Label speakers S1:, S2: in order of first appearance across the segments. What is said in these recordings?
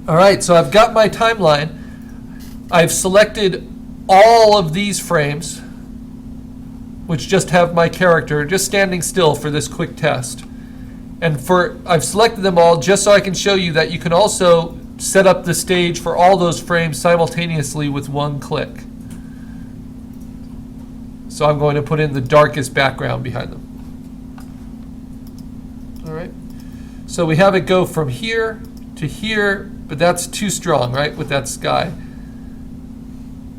S1: All right, so I've got my timeline. I've selected all of these frames, which just have my character just standing still for this quick test. And I've selected them all just so I can show you that you can also set up the stage for all those frames simultaneously with one click. So I'm going to put in the darkest background behind them. All right. So we have it go from here to here, but that's too strong, right, with that sky.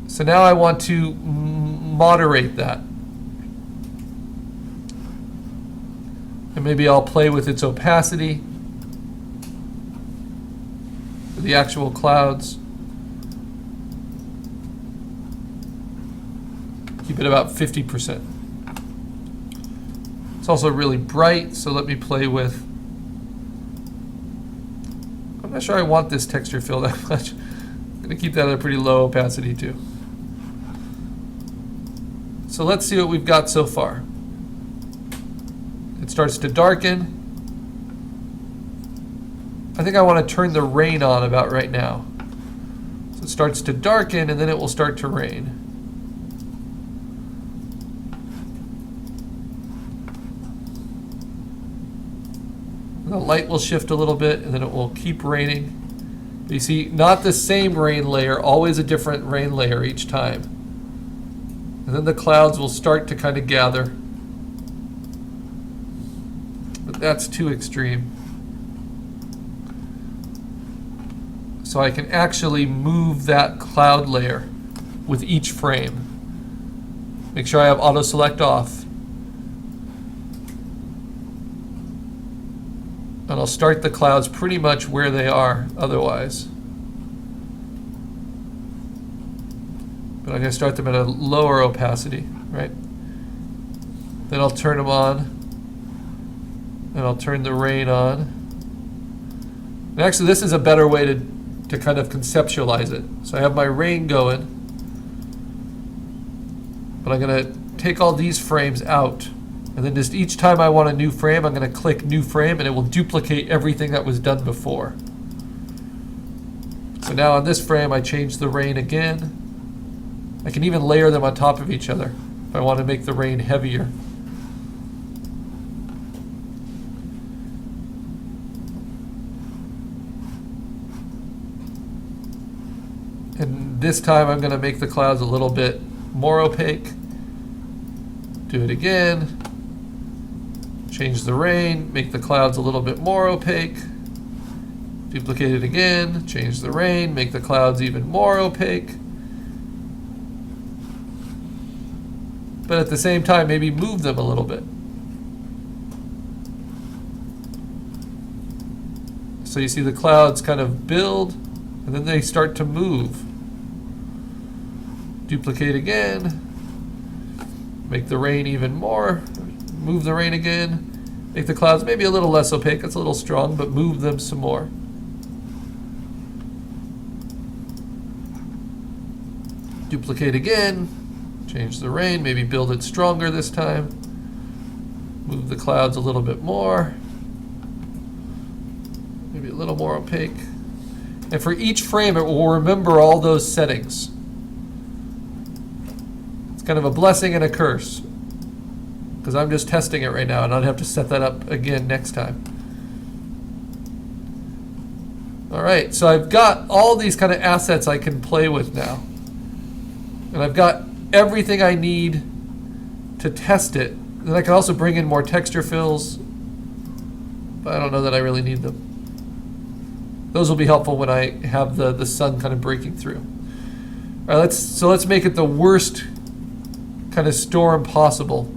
S1: So now I want to moderate that. And maybe I'll play with its opacity, the actual clouds. Keep it about 50%. It's also really bright, so let me play with... I'm not sure I want this texture fill that much. I'm going to keep that at a pretty low opacity too. So let's see what we've got so far. It starts to darken. I think I want to turn the rain on about right now. So it starts to darken and then it will start to rain. The light will shift a little bit and then it will keep raining. But you see, not the same rain layer, always a different rain layer each time. And then the clouds will start to kind of gather. But that's too extreme. So I can actually move that cloud layer with each frame. Make sure I have auto select off. And I'll start the clouds pretty much where they are otherwise. But I'm going to start them at a lower opacity, right? Then I'll turn them on. And I'll turn the rain on. And actually, this is a better way to kind of conceptualize it. So I have my rain going. But I'm going to take all these frames out. And then just each time I want a new frame, I'm going to click new frame and it will duplicate everything that was done before. So now on this frame, I change the rain again. I can even layer them on top of each other if I want to make the rain heavier. And this time I'm going to make the clouds a little bit more opaque. Do it again. Change the rain, make the clouds a little bit more opaque. Duplicate it again, change the rain, make the clouds even more opaque. But at the same time, maybe move them a little bit. So you see the clouds kind of build, and then they start to move. Duplicate again, make the rain even more. Move the rain again, make the clouds maybe a little less opaque, that's a little strong, but move them some more. Duplicate again, change the rain, maybe build it stronger this time. Move the clouds a little bit more, maybe a little more opaque. And for each frame, it will remember all those settings. It's kind of a blessing and a curse, because I'm just testing it right now and I'd have to set that up again next time. All right, so I've got all these kind of assets I can play with now. And I've got everything I need to test it. Then I can also bring in more texture fills, but I don't know that I really need them. Those will be helpful when I have the sun kind of breaking through. All right, let's make it the worst kind of storm possible.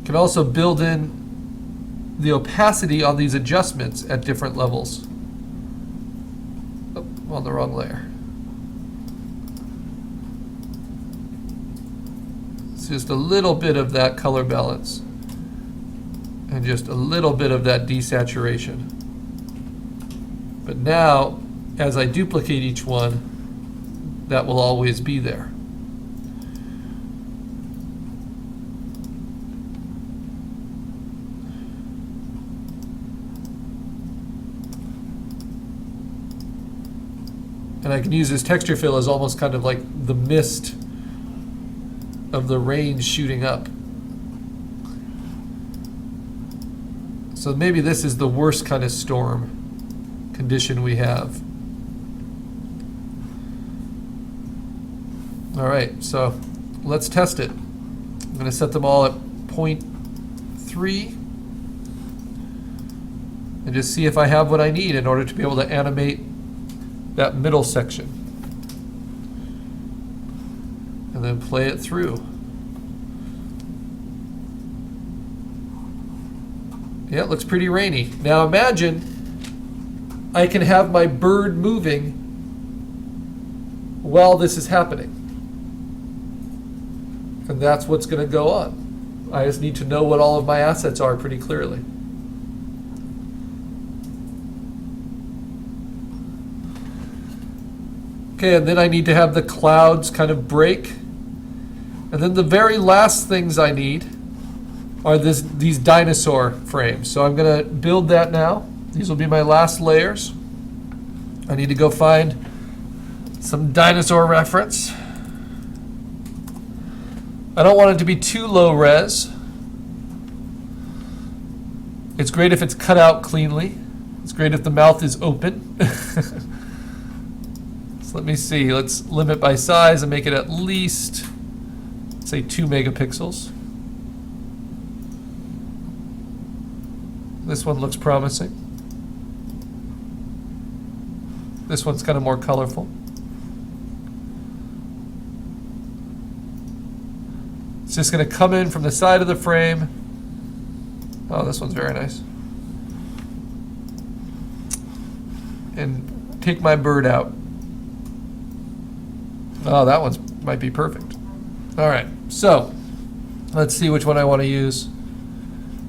S1: Can also build in the opacity on these adjustments at different levels. Oh, I'm on the wrong layer. It's just a little bit of that color balance and just a little bit of that desaturation. But now as I duplicate each one, that will always be there. And I can use this texture fill as almost kind of like the mist of the rain shooting up. So maybe this is the worst kind of storm condition we have. All right, so let's test it. I'm going to set them all at 0.3 and just see if I have what I need in order to be able to animate that middle section. And then play it through. Yeah, it looks pretty rainy. Now imagine I can have my bird moving while this is happening. And that's what's going to go on. I just need to know what all of my assets are pretty clearly. Okay, and then I need to have the clouds kind of break. And then the very last things I need are these dinosaur frames. So I'm going to build that now. These will be my last layers. I need to go find some dinosaur reference. I don't want it to be too low res. It's great if it's cut out cleanly. It's great if the mouth is open. Let me see, let's limit by size and make it at least, say, 2 megapixels. This one looks promising. This one's kind of more colorful. It's just going to come in from the side of the frame. Oh, this one's very nice. And take my bird out. Oh, that one might be perfect. All right, so let's see which one I want to use.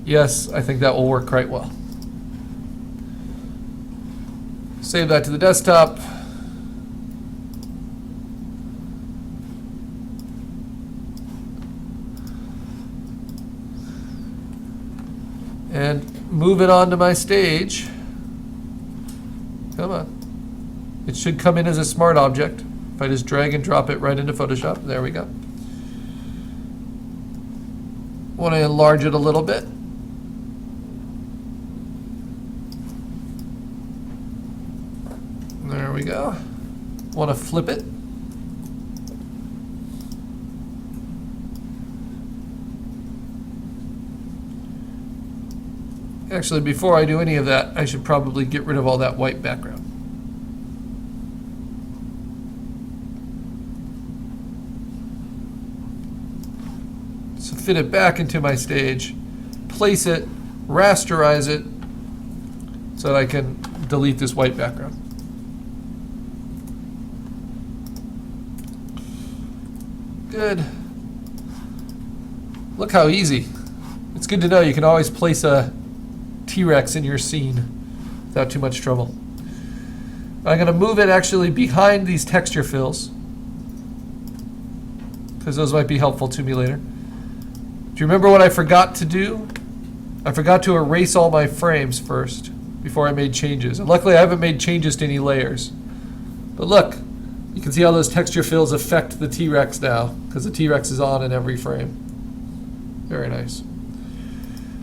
S1: Yes, I think that will work quite well. Save that to the desktop. And move it onto my stage. Come on. It should come in as a smart object. If I just drag and drop it right into Photoshop, there we go. Want to enlarge it a little bit. There we go. Want to flip it. Actually, before I do any of that, I should probably get rid of all that white background. So fit it back into my stage, place it, rasterize it, so that I can delete this white background. Good. Look how easy. It's good to know you can always place a T-Rex in your scene without too much trouble. I'm going to move it actually behind these texture fills, because those might be helpful to me later. Do you remember what I forgot to do? I forgot to erase all my frames first before I made changes. And luckily I haven't made changes to any layers. But look, you can see how those texture fills affect the T-Rex now, because the T-Rex is on in every frame. Very nice.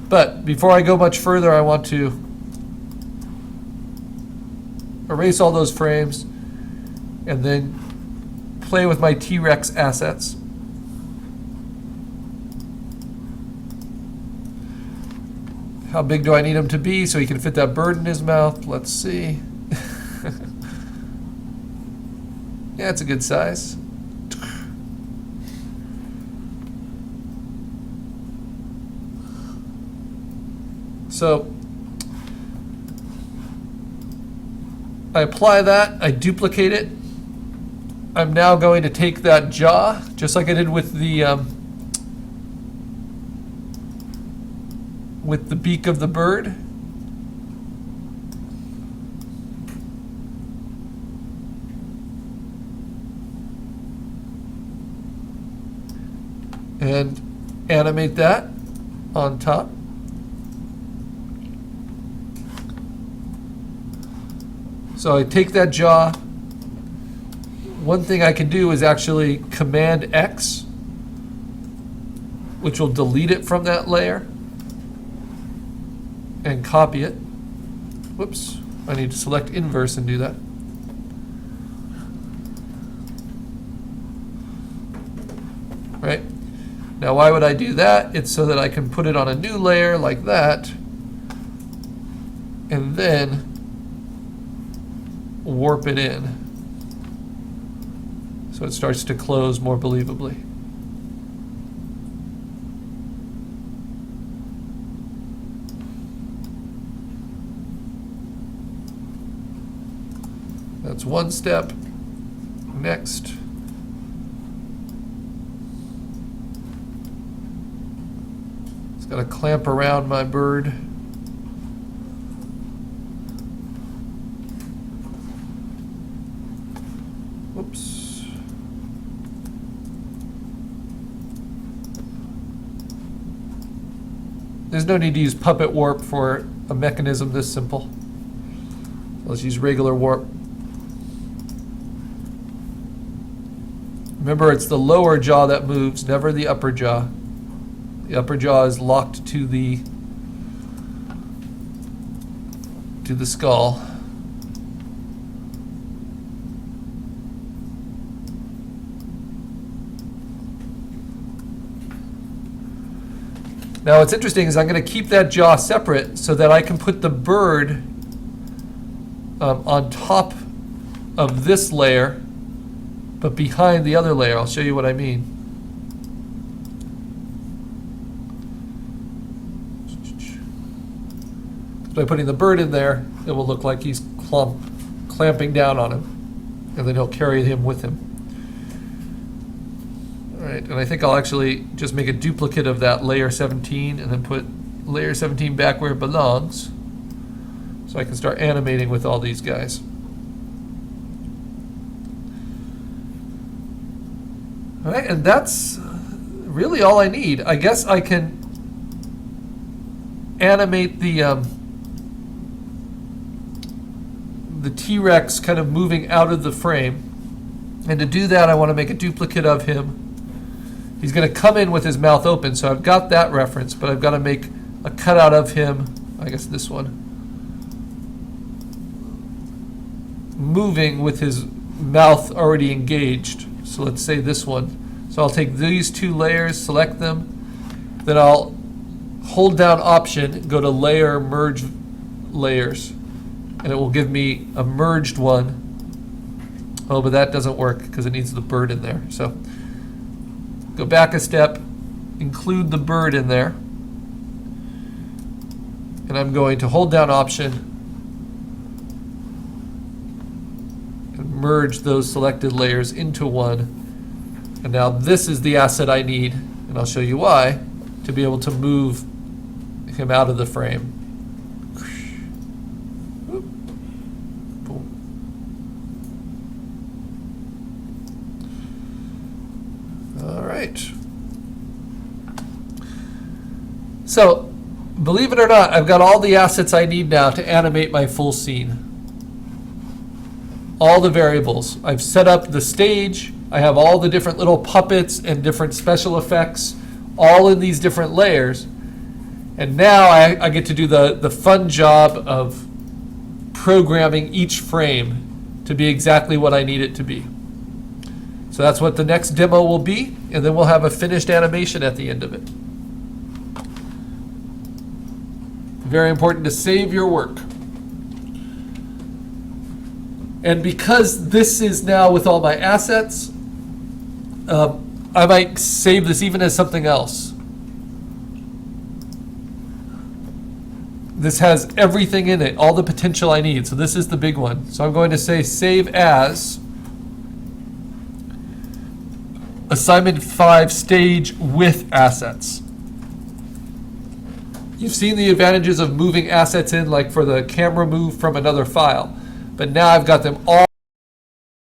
S1: But before I go much further, I want to erase all those frames and then play with my T-Rex assets. How big do I need him to be so he can fit that bird in his mouth? Let's see. Yeah, it's a good size. So I apply that, I duplicate it. I'm now going to take that jaw, just like I did with the beak of the bird. and animate that on top. So I take that jaw. One thing I can do is actually Command X, which will delete it from that layer, and copy it. Whoops, I need to select inverse and do that. Right? Now why would I do that? It's so that I can put it on a new layer like that, and then warp it in so it starts to close more believably. That's one step. Next. It's got to clamp around my bird. Whoops. There's no need to use puppet warp for a mechanism this simple. Let's use regular warp. Remember, it's the lower jaw that moves, never the upper jaw. The upper jaw is locked to the skull. Now what's interesting is I'm going to keep that jaw separate so that I can put the bird on top of this layer, but behind the other layer. I'll show you what I mean. By putting the bird in there, it will look like he's clamping down on him, and then he'll carry him with him. All right, and I think I'll actually just make a duplicate of that layer 17 and then put layer 17 back where it belongs so I can start animating with all these guys. All right, and that's really all I need. I guess I can animate the T-Rex kind of moving out of the frame. And to do that, I want to make a duplicate of him. He's going to come in with his mouth open, so I've got that reference, but I've got to make a cutout of him, I guess this one, moving with his mouth already engaged. So let's say this one. So I'll take these two layers, select them, then I'll hold down Option, go to Layer, Merge Layers, and it will give me a merged one. Oh, but that doesn't work because it needs the bird in there. So go back a step, include the bird in there, and I'm going to hold down Option and merge those selected layers into one. And now this is the asset I need, and I'll show you why, to be able to move him out of the frame. All right. So, believe it or not, I've got all the assets I need now to animate my full scene. All the variables. I've set up the stage. I have all the different little puppets and different special effects, all in these different layers. And now I get to do the fun job of programming each frame to be exactly what I need it to be. So that's what the next demo will be, and then we'll have a finished animation at the end of it. Very important to save your work. And because this is now with all my assets, I might save this even as something else. This has everything in it, all the potential I need. So this is the big one. So I'm going to say save as Assignment 5 stage with assets. You've seen the advantages of moving assets in, like for the camera move from another file. But now I've got them all